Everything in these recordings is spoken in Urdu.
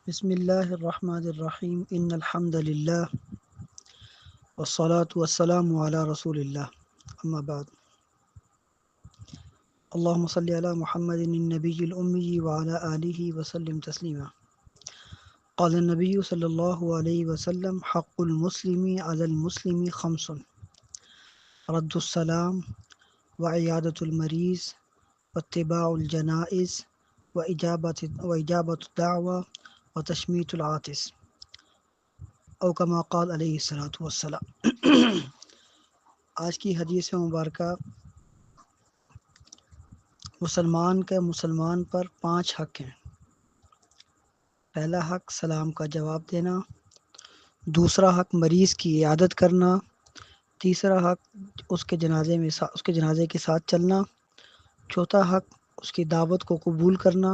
بسم اللہ الرحمن الرحیم ان الحمد للہ والصلاة والسلام علی رسول اللہ اما بعد اللہم صلی علی محمد النبی الامی وعلی آلہ وسلم تسلیما قال النبی صلی اللہ علیہ وسلم حق المسلم علی المسلم خمس رد السلام وعیادۃ المریض واتباع الجنائز وإجابة الدعوة وتشمیت العاطس او کما قال علیہ الصلوۃ والسلام۔ آج کی حدیث مبارکہ مسلمان پر 5 حق ہیں۔ پہلا حق سلام کا جواب دینا، دوسرا حق مریض کی عیادت کرنا، تیسرا حق اس کے جنازے کے ساتھ چلنا، چوتھا حق اس کی دعوت کو قبول کرنا،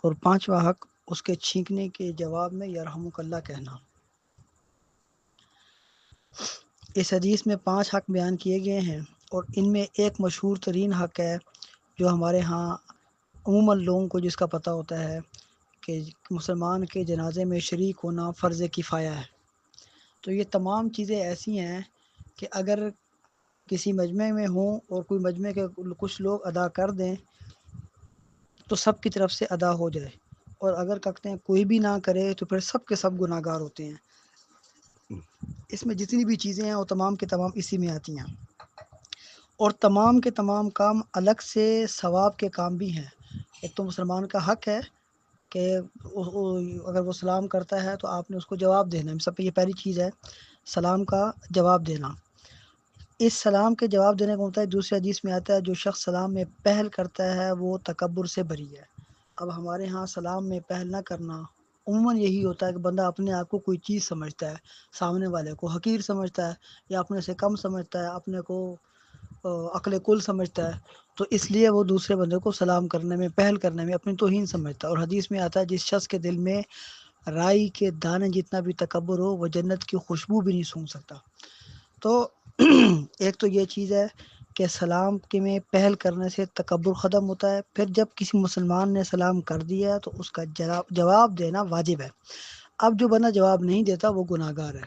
اور 5واں حق اس کے چھینکنے کے جواب میں یرحمک اللہ کہنا۔ اس حدیث میں 5 حق بیان کیے گئے ہیں، اور ان میں ایک مشہور ترین حق ہے جو ہمارے ہاں عموماً لوگوں کو جس کا پتہ ہوتا ہے کہ مسلمان کے جنازے میں شریک ہونا فرض کفایہ ہے۔ تو یہ تمام چیزیں ایسی ہیں کہ اگر کسی مجمع میں ہوں اور کوئی مجمع کے کچھ لوگ ادا کر دیں تو سب کی طرف سے ادا ہو جائے، اور اگر کہتے ہیں کوئی بھی نہ کرے تو پھر سب کے سب گناہ گار ہوتے ہیں۔ اس میں جتنی بھی چیزیں ہیں وہ تمام کے تمام اسی میں آتی ہیں، اور تمام کے تمام کام الگ سے ثواب کے کام بھی ہیں۔ ایک تو مسلمان کا حق ہے کہ اگر وہ سلام کرتا ہے تو آپ نے اس کو جواب دینا ہے، سب پہ یہ پہلی چیز ہے سلام کا جواب دینا۔ اس سلام کے جواب دینے کا مطلب دوسرے حدیث میں آتا ہے جو شخص سلام میں پہل کرتا ہے وہ تکبر سے بری ہے۔ اب ہمارے ہاں سلام میں پہل نہ کرنا عموماً یہی ہوتا ہے کہ بندہ اپنے آپ کو کوئی چیز سمجھتا ہے، سامنے والے کو حقیر سمجھتا ہے یا اپنے سے کم سمجھتا ہے، اپنے کو عقل کل سمجھتا ہے، تو اس لیے وہ دوسرے بندے کو سلام کرنے میں پہل کرنے میں اپنی توہین سمجھتا ہے۔ اور حدیث میں آتا ہے جس شخص کے دل میں رائی کے دانے جتنا بھی تکبر ہو وہ جنت کی خوشبو بھی نہیں سونگھ سکتا۔ تو ایک تو یہ چیز ہے کہ سلام کے میں پہل کرنے سے تکبر ختم ہوتا ہے۔ پھر جب کسی مسلمان نے سلام کر دیا تو اس کا جواب دینا واجب ہے۔ اب جو بندہ جواب نہیں دیتا وہ گناہ گار ہے۔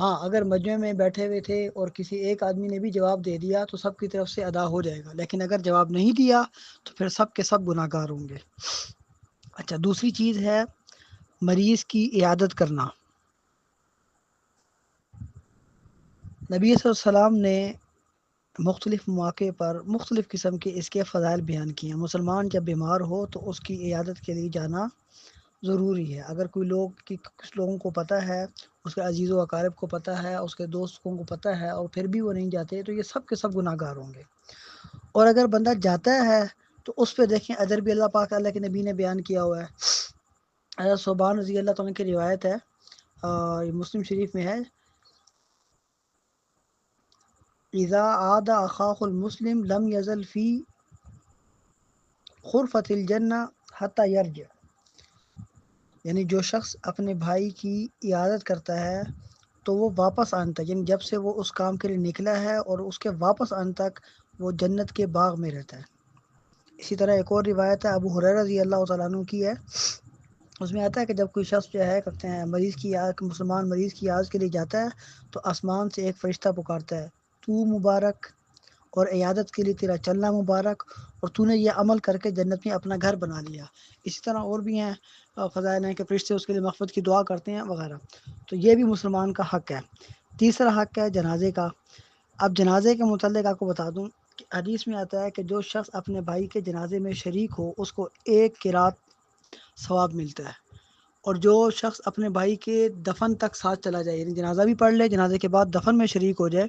ہاں اگر مجمع میں بیٹھے ہوئے تھے اور کسی ایک آدمی نے بھی جواب دے دیا تو سب کی طرف سے ادا ہو جائے گا، لیکن اگر جواب نہیں دیا تو پھر سب کے سب گناہ گار ہوں گے۔ اچھا، دوسری چیز ہے مریض کی عیادت کرنا۔ نبی صلی اللہ علیہ وسلم نے مختلف مواقع پر مختلف قسم کے اس کے فضائل بیان کیے ہیں۔ مسلمان جب بیمار ہو تو اس کی عیادت کے لیے جانا ضروری ہے۔ اگر کچھ لوگوں کو پتہ ہے، اس کے عزیز و اقارب کو پتہ ہے، اس کے دوستوں کو پتہ ہے اور پھر بھی وہ نہیں جاتے تو یہ سب کے سب گناہ گار ہوں گے۔ اور اگر بندہ جاتا ہے تو اس پہ دیکھیں ادھر بھی اللہ کے نبی نے بیان کیا ہوا ہے۔ حضرت صوبان رضی اللہ تعالیٰ کی روایت ہے، یہ مسلم شریف میں ہے، اذا عاد اخاہ المسلم لم یزل فی خرفۃ الجنہ حتی یرجع، یعنی جو شخص اپنے بھائی کی عیادت کرتا ہے تو وہ واپس آنے تک، یعنی جب سے وہ اس کام کے لیے نکلا ہے اور اس کے واپس آنے تک وہ جنت کے باغ میں رہتا ہے۔ اسی طرح ایک اور روایت ہے ابو ہریرہ رضی اللہ تعالیٰ عنہ کی ہے، اس میں آتا ہے کہ جب کوئی شخص جو ہے کہتے ہیں مسلمان مریض کی عیادت کے لیے جاتا ہے تو آسمان سے ایک فرشتہ پکارتا ہے، تو مبارک اور عیادت کے لیے تیرا چلنا مبارک، اور تو نے یہ عمل کر کے جنت میں اپنا گھر بنا لیا۔ اسی طرح اور بھی ہیں فضائل ہیں کہ فرشتے اس کے لیے مغفرت کی دعا کرتے ہیں وغیرہ۔ تو یہ بھی مسلمان کا حق ہے۔ تیسرا حق ہے جنازے کا۔ اب جنازے کے متعلق آپ کو بتا دوں کہ حدیث میں آتا ہے کہ جو شخص اپنے بھائی کے جنازے میں شریک ہو اس کو 1 قرات ثواب ملتا ہے، اور جو شخص اپنے بھائی کے دفن تک ساتھ چلا جائے، یعنی جنازہ بھی پڑھ لے، جنازے کے بعد دفن میں شریک ہو جائے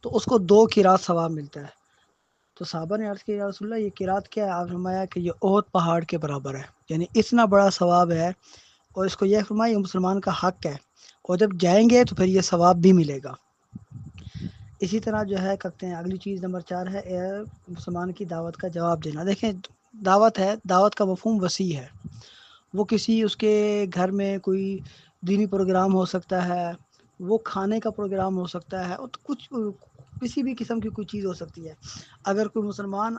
تو اس کو 2 قرات ثواب ملتا ہے۔ تو صحابہ نے عرض کیا یا رسول اللہ یہ قرات کیا ہے؟ آپ نے فرمایا کہ یہ احد پہاڑ کے برابر ہے، یعنی اتنا بڑا ثواب ہے، اور اس کو یہ فرمایا یہ مسلمان کا حق ہے، اور جب جائیں گے تو پھر یہ ثواب بھی ملے گا۔ اسی طرح جو ہے کہتے ہیں اگلی چیز نمبر 4 ہے مسلمان کی دعوت کا جواب دینا۔ دیکھیں دعوت ہے، دعوت کا مفہوم وسیع ہے، وہ کسی اس کے گھر میں کوئی دینی پروگرام ہو سکتا ہے، وہ کھانے کا پروگرام ہو سکتا ہے، اور کچھ کسی بھی قسم کی کوئی چیز ہو سکتی ہے۔ اگر کوئی مسلمان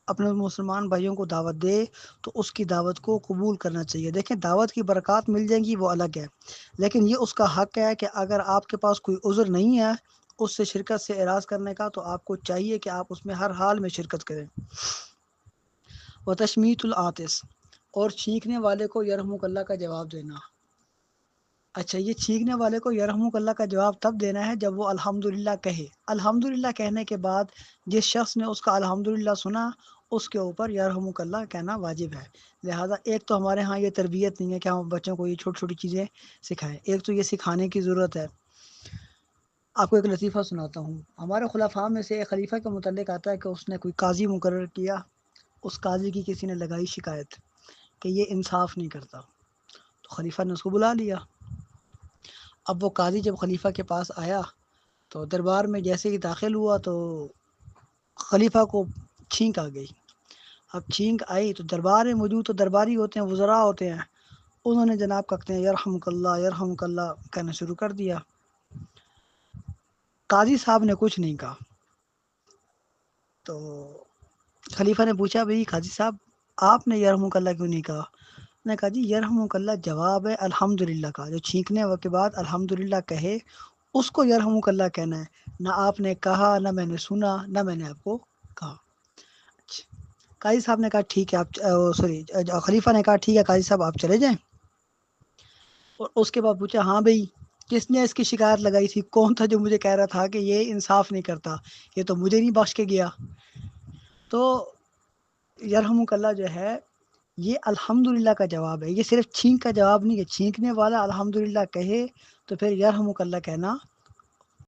اپنے مسلمان بھائیوں کو دعوت دے تو اس کی دعوت کو قبول کرنا چاہیے۔ دیکھیں دعوت کی برکات مل جائیں گی وہ الگ ہے، لیکن یہ اس کا حق ہے کہ اگر آپ کے پاس کوئی عذر نہیں ہے اس سے شرکت سے اعراض کرنے کا، تو آپ کو چاہیے کہ آپ اس میں ہر حال میں شرکت کریں۔ وتشمیت العاطس، اور چھینکنے والے کو یرحمک اللہ کا جواب دینا۔ اچھا، یہ چھینکنے والے کو یرحمک اللہ کا جواب تب دینا ہے جب وہ الحمدللہ کہے۔ الحمدللہ کہنے کے بعد جس شخص نے اس کا الحمدللہ سنا اس کے اوپر یرحمک اللہ کہنا واجب ہے۔ لہٰذا ایک تو ہمارے ہاں یہ تربیت نہیں ہے کہ ہم بچوں کو یہ چھوٹی چھوٹی چیزیں سکھائیں، ایک تو یہ سکھانے کی ضرورت ہے۔ آپ کو ایک لطیفہ سناتا ہوں۔ ہمارے خلفاء میں سے ایک خلیفہ کے متعلق آتا ہے کہ اس نے کوئی قاضی مقرر کیا، اس قاضی کی کسی نے لگائی شکایت کہ یہ انصاف نہیں کرتا، تو خلیفہ نے اس کو بلا لیا۔ اب وہ قاضی جب خلیفہ کے پاس آیا تو دربار میں جیسے ہی داخل ہوا تو خلیفہ کو چھینک آ گئی۔ اب چھینک آئی تو دربار میں موجود تو درباری ہوتے ہیں، وزراء ہوتے ہیں، انہوں نے جناب کہتے ہیں یرحمک اللہ یرحمک اللہ کہنا شروع کر دیا۔ قاضی صاحب نے کچھ نہیں کہا، تو خلیفہ نے پوچھا بھئی قاضی صاحب آپ نے یرحمک اللہ کیوں نہیں کہا؟ نے کہا جی یرحمک اللہ جواب ہے الحمدللہ کا، جو چھینکنے کے بعد الحمدللہ کہے اس کو یرحمک اللہ کہنا ہے، نہ آپ نے کہا، نہ میں نے سنا، نہ میں نے آپ کو کہا۔ قاضی صاحب نے کہا ٹھیک ہے آپ خلیفہ نے کہا ٹھیک ہے قاضی صاحب آپ چلے جائیں۔ اور اس کے بعد پوچھا ہاں بھئی کس نے اس کی شکایت لگائی تھی، کون تھا جو مجھے کہہ رہا تھا کہ یہ انصاف نہیں کرتا، یہ تو مجھے نہیں بخش کے گیا۔ تو یرحمک اللہ جو ہے یہ الحمدللہ کا جواب ہے، یہ صرف چھینک کا جواب نہیں ہے۔ چھینکنے والا الحمدللہ کہے تو پھر یرحمک اللہ کہنا